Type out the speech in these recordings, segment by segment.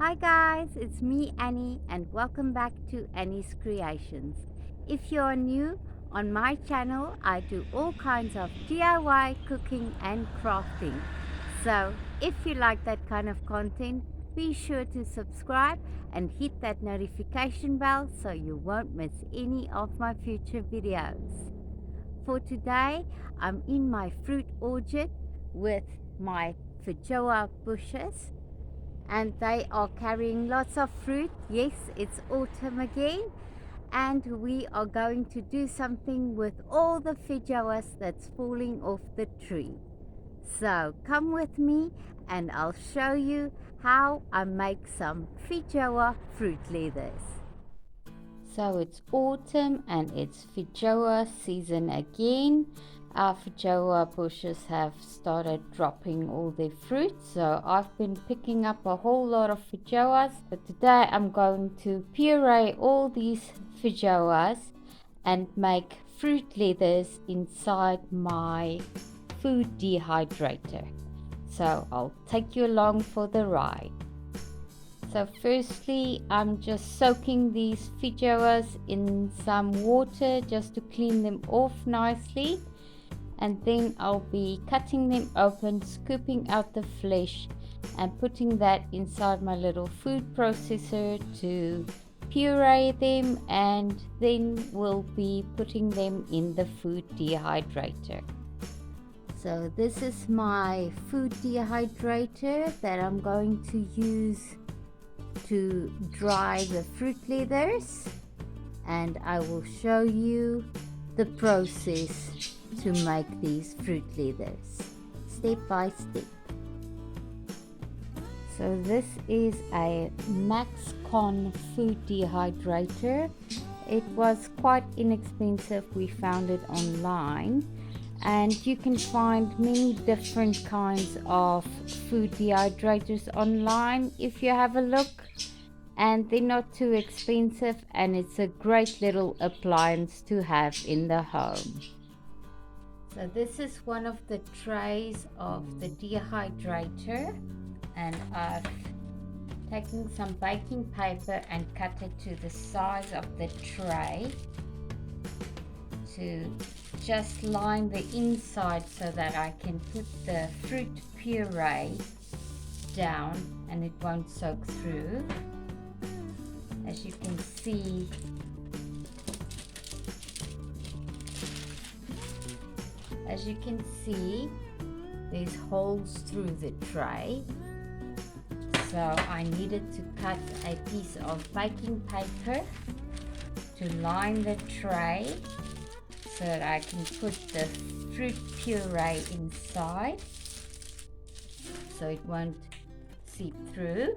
Hi guys, it's me Annie and welcome back to Annie's Creations. If you're new on my channel, I do all kinds of DIY cooking and crafting. So if you like that kind of content, be sure to subscribe and hit that notification bell so you won't miss any of my future videos. For today, I'm in my fruit orchard with my feijoa bushes and they are carrying lots of fruit. Yes, it's autumn again, and we are going to do something with all the feijoas that's falling off the tree. So come with me and I'll show you how I make some feijoa fruit leathers. So it's autumn and it's feijoa season again. Our feijoa bushes have started dropping all their fruit, so I've been picking up a whole lot of feijoas. But today I'm going to puree all these feijoas and make fruit leathers inside my food dehydrator. So I'll take you along for the ride. So firstly, I'm just soaking these feijoas in some water just to clean them off nicely. And then I'll be cutting them open, scooping out the flesh and putting that inside my little food processor to puree them, and then we'll be putting them in the food dehydrator. So this is my food dehydrator that I'm going to use to dry the fruit leathers, and I will show you the process to make these fruit leathers step by step. So this is a MaxCon food dehydrator. It was quite inexpensive. We found it online, and you can find many different kinds of food dehydrators online if you have a look, and they're not too expensive, and it's a great little appliance to have in the home. So this is one of the trays of the dehydrator, and I've taken some baking paper and cut it to the size of the tray to just line the inside so that I can put the fruit puree down and it won't soak through. As you can see, there's holes through the tray. So I needed to cut a piece of baking paper to line the tray so that I can put the fruit puree inside so it won't seep through.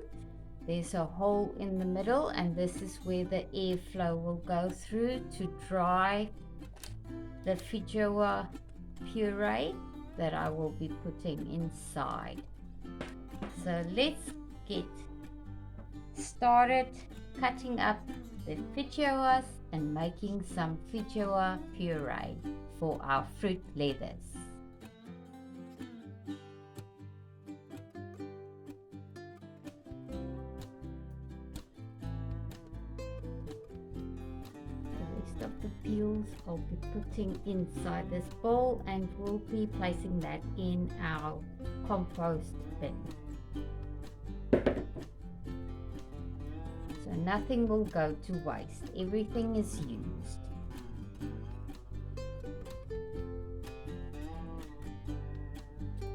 There's a hole in the middle, and this is where the airflow will go through to dry the feijoa puree that I will be putting inside. So let's get started cutting up the feijoas and making some feijoa puree for our fruit leathers. Of the peels I'll be putting inside this bowl, and we'll be placing that in our compost bin. So nothing will go to waste, everything is used.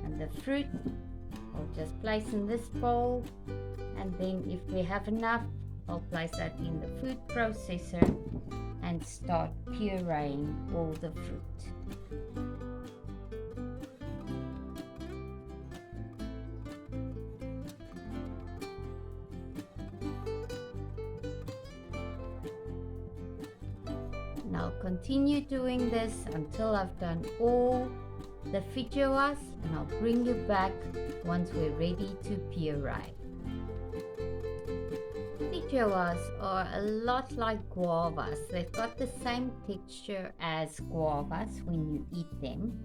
And the fruit I'll just place in this bowl, and then if we have enough, I'll place that in the food processor and start pureeing all the fruit. And I'll continue doing this until I've done all the feijoas, and I'll bring you back once we're ready to puree. Feijoas are a lot like guavas. They've got the same texture as guavas when you eat them,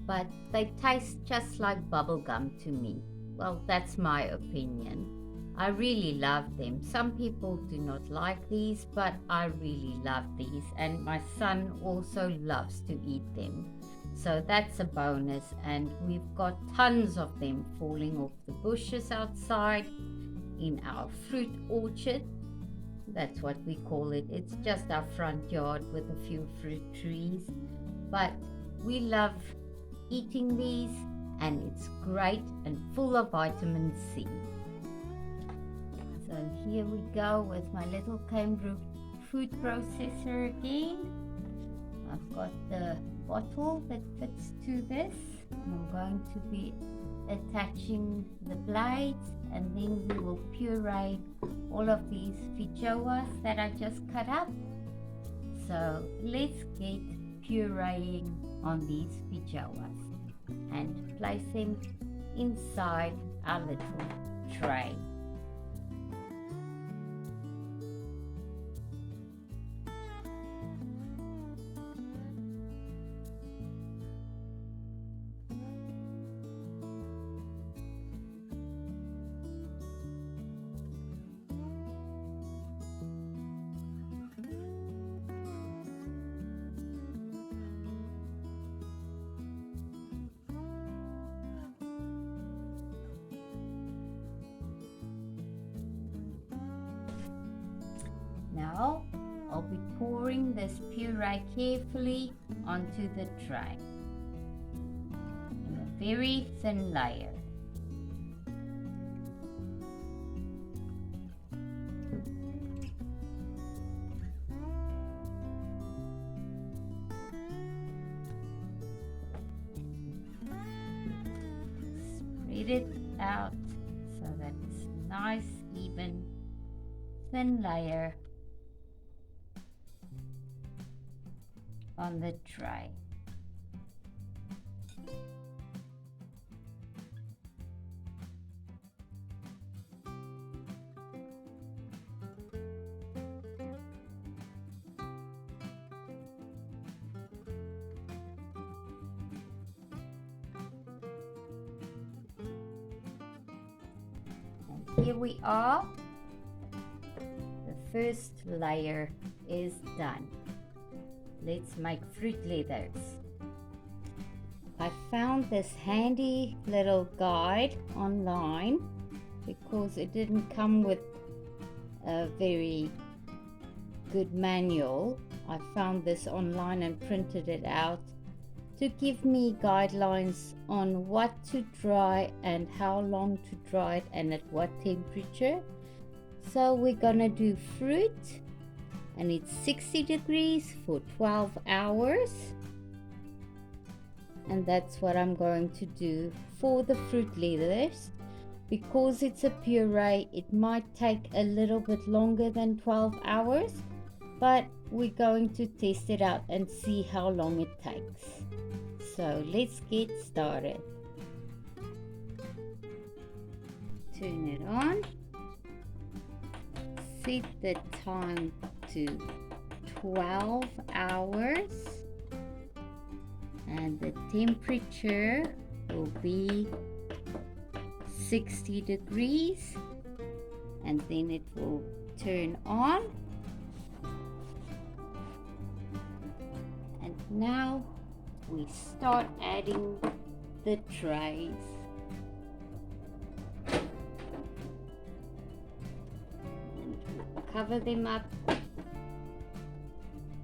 but they taste just like bubblegum to me. Well, that's my opinion. I really love them. Some people do not like these, but I really love these, and my son also loves to eat them. So that's a bonus, and we've got tons of them falling off the bushes outside in our fruit orchard. That's what we call it. It's just our front yard with a few fruit trees, but we love eating these, and it's great and full of vitamin C. So here we go with my little Cambridge food processor again. I've got the bottle that fits to this. I'm going to be attaching the blades, and then we will puree all of these feijoas that I just cut up. So let's get pureeing on these feijoas and place them inside our little tray. Now I'll be pouring this puree carefully onto the tray in a very thin layer. Spread it out so that it's nice, even, thin layer on the tray. And here we are. The first layer is done. Let's make fruit leathers. I found this handy little guide online because it didn't come with a very good manual. I found this online and printed it out to give me guidelines on what to dry and how long to dry it and at what temperature. So we're gonna do fruit, and it's 60 degrees for 12 hours, and that's what I'm going to do for the fruit leathers. Because it's a puree, it might take a little bit longer than 12 hours, but we're going to test it out and see how long it takes. So let's get started. Turn it on. Set the time to 12 hours, and the temperature will be 60 degrees, and then it will turn on. And now we start adding the trays. Cover them up,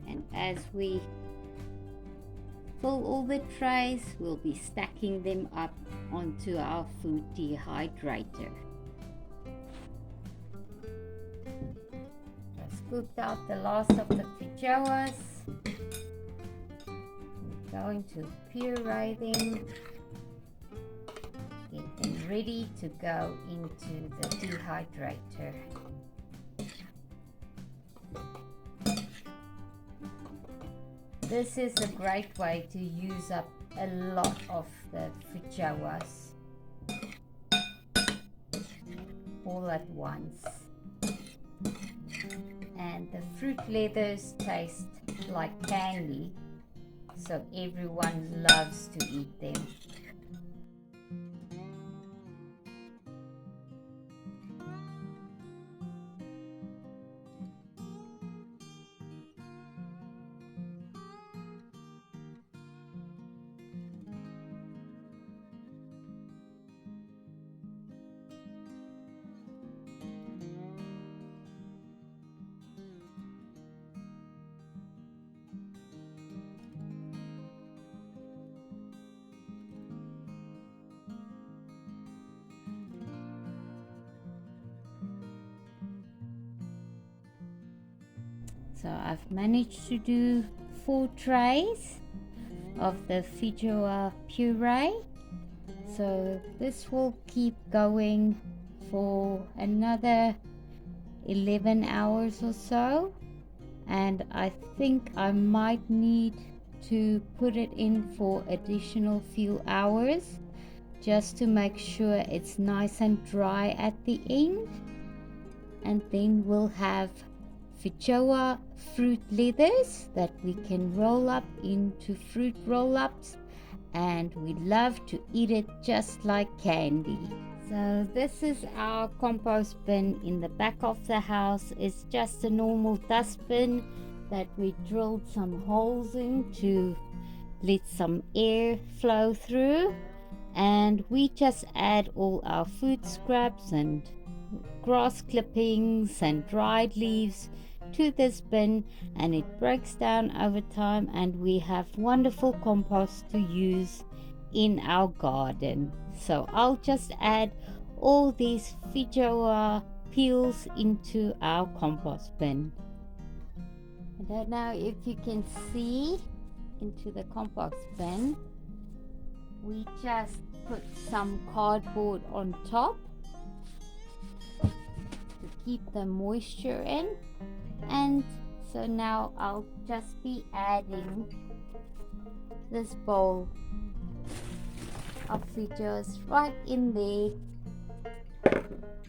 and as we fill all the trays, we'll be stacking them up onto our food dehydrator. I scooped out the last of the feijoas. We're going to puree them, get them ready to go into the dehydrator. This is a great way to use up a lot of the feijoas all at once. And the fruit leathers taste like candy, so everyone loves to eat them. So I've managed to do 4 trays of the feijoa puree. So this will keep going for another 11 hours or so, and I think I might need to put it in for additional few hours just to make sure it's nice and dry at the end. And then we'll have feijoa fruit leathers that we can roll up into fruit roll-ups, and we love to eat it just like candy. So this is our compost bin in the back of the house. It's just a normal dustbin that we drilled some holes in to let some air flow through, and we just add all our food scraps and grass clippings and dried leaves to this bin, and it breaks down over time, and we have wonderful compost to use in our garden. So I'll just add all these feijoa peels into our compost bin. I don't know if you can see into the compost bin. We just put some cardboard on top to keep the moisture in, and so now I'll just be adding this bowl of feijoas right in there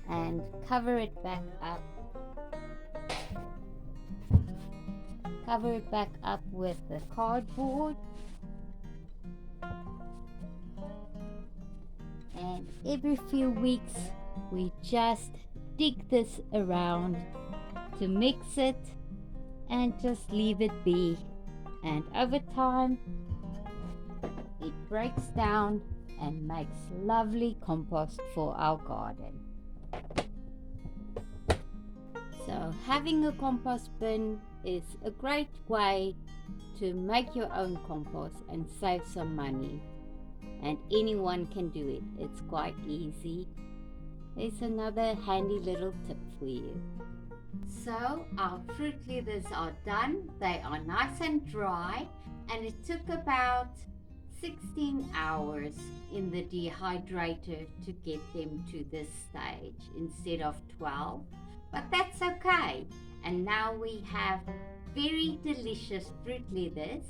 and cover it back up. Cover it back up with the cardboard, and every few weeks we just dig this around to mix it and just leave it be, and over time it breaks down and makes lovely compost for our garden. So having a compost bin is a great way to make your own compost and save some money, and anyone can do it. It's quite easy. There's another handy little tip for you. So our fruit leathers are done. They are nice and dry, and it took about 16 hours in the dehydrator to get them to this stage instead of 12, but that's okay. And now we have very delicious fruit leathers.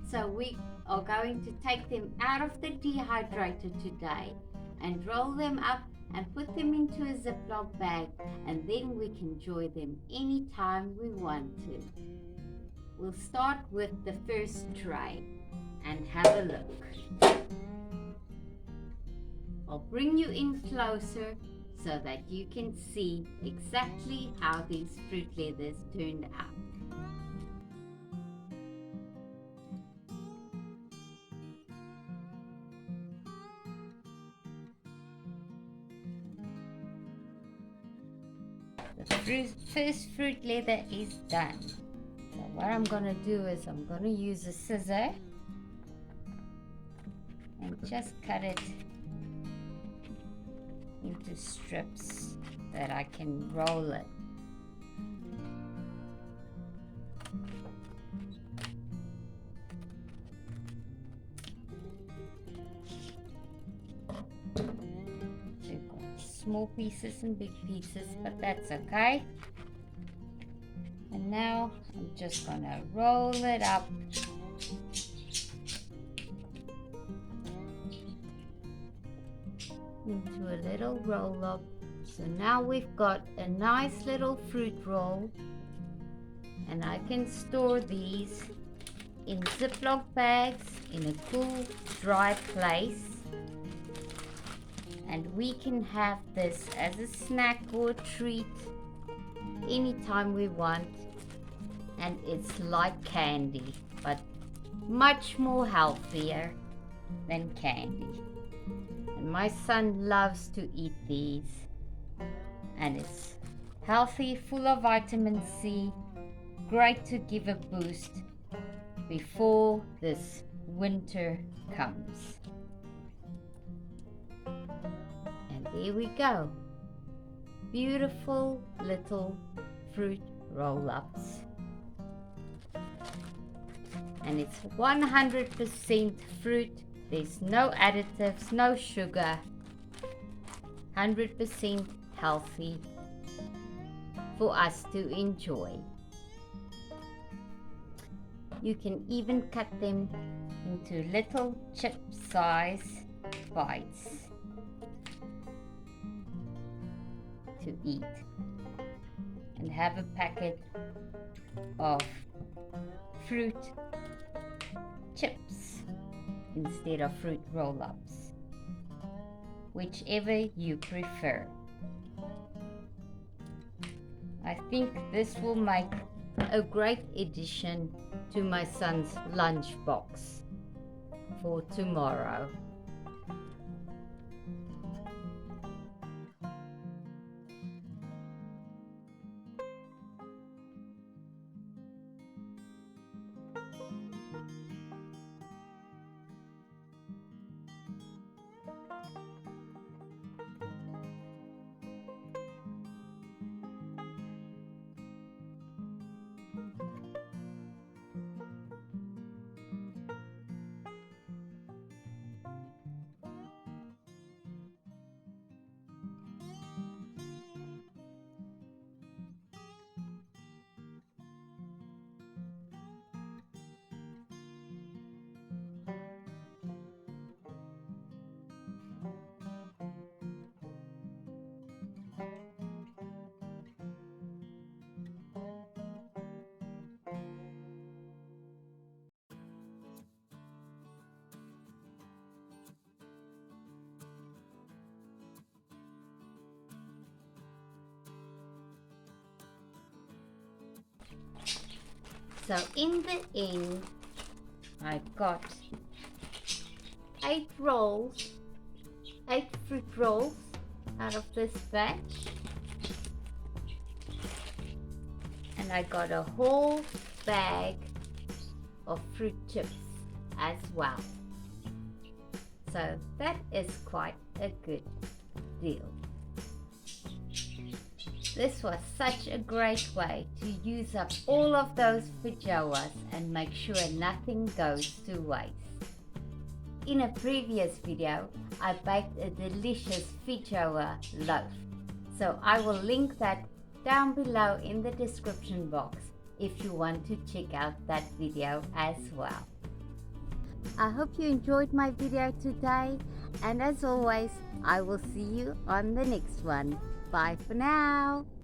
So we are going to take them out of the dehydrator today and roll them up and put them into a Ziploc bag, and then we can enjoy them anytime we want to. We'll start with the first tray and have a look. I'll bring you in closer so that you can see exactly how these fruit leathers turned out. The first fruit leather is done. So what I'm going to do is I'm going to use a scissor and just cut it into strips that I can roll it. Small pieces and big pieces, but that's okay. And now I'm just gonna roll it up into a little roll up. So now we've got a nice little fruit roll, and I can store these in Ziploc bags in a cool, dry place. And we can have this as a snack or a treat anytime we want. And it's like candy, but much more healthier than candy. And my son loves to eat these. And it's healthy, full of vitamin C, great to give a boost before this winter comes. Here we go. Beautiful little fruit roll-ups. and it's 100% fruit. There's no additives, no sugar, 100% healthy for us to enjoy. You can even cut them into little chip size bites to eat and have a packet of fruit chips instead of fruit roll-ups, whichever you prefer. I think this will make a great addition to my son's lunch box for tomorrow. So in the end, I got 8 fruit rolls out of this batch, and I got a whole bag of fruit chips as well. So that is quite a good deal. This was such a great way to use up all of those feijoas and make sure nothing goes to waste. In a previous video, I baked a delicious feijoa loaf, so I will link that down below in the description box if you want to check out that video as well. I hope you enjoyed my video today, and as always, I will see you on the next one. Bye for now.